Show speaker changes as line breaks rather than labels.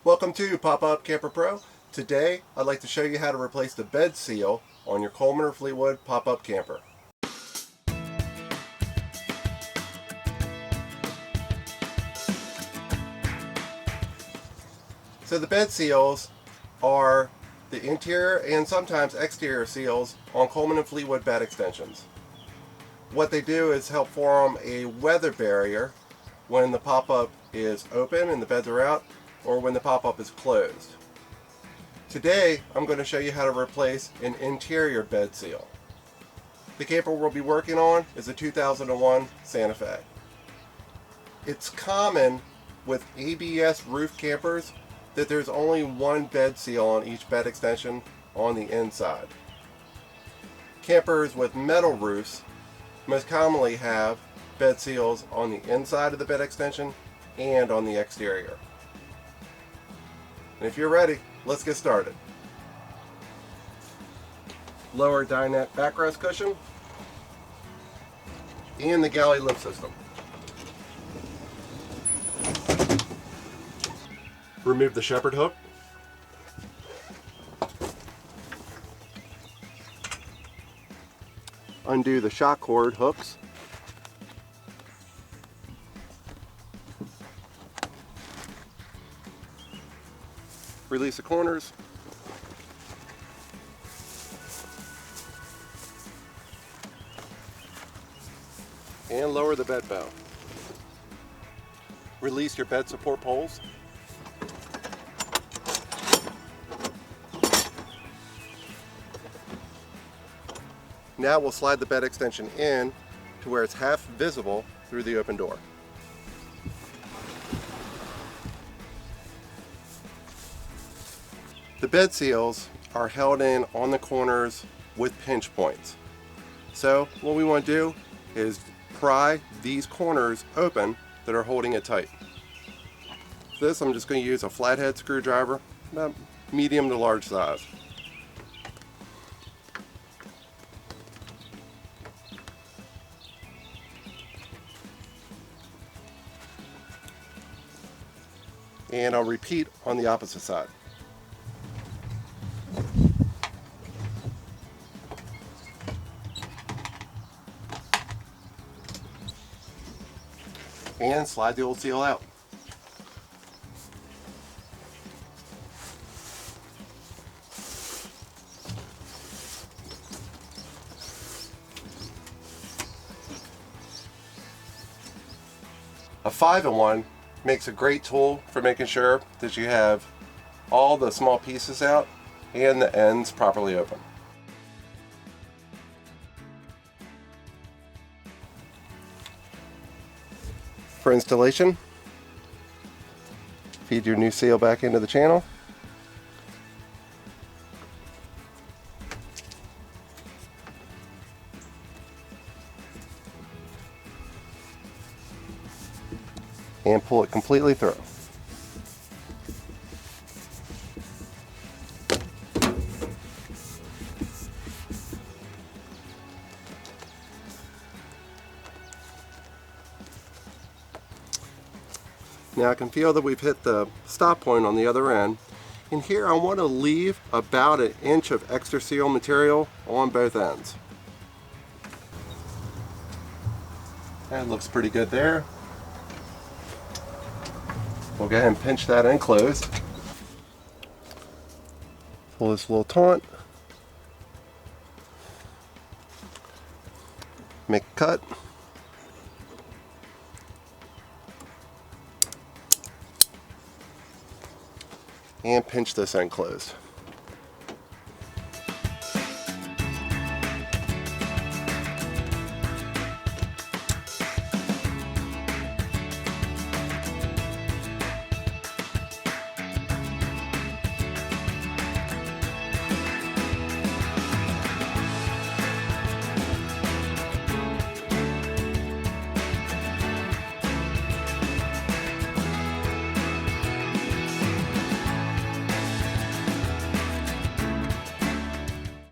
Welcome to Pop-Up Camper Pro. Today I'd like to show you how to replace the bed seal on your Coleman or Fleetwood pop-up camper. So the bed seals are the interior and sometimes exterior seals on Coleman and Fleetwood bed extensions. What they do is help form a weather barrier when the pop-up is open and the beds are out, or when the pop-up is closed. Today I'm going to show you how to replace an interior bed seal. The camper we'll be working on is a 2001 Santa Fe. It's common with ABS roof campers that there's only one bed seal on each bed extension on the inside. Campers with metal roofs most commonly have bed seals on the inside of the bed extension and on the exterior. And if you're ready, let's get started. Lower dinette backrest cushion and the galley lift system. Remove the shepherd hook. Undo the shock cord hooks. Release the corners. And lower the bed bow. Release your bed support poles. Now we'll slide the bed extension in to where it's half visible through the open door. The bed seals are held in on the corners with pinch points. So what we want to do is pry these corners open that are holding it tight. For this, I'm just going to use a flathead screwdriver, about medium to large size. And I'll repeat on the opposite side. And slide the old seal out. A 5-in-1 makes a great tool for making sure that you have all the small pieces out and the ends properly open. For installation, feed your new seal back into the channel. And pull it completely through. Now I can feel that we've hit the stop point on the other end, and here I want to leave about 1 inch of extra seal material on both ends. That looks pretty good there. We'll go ahead and pinch that in closed. Pull this little taunt. Make a cut. And pinch this end closed.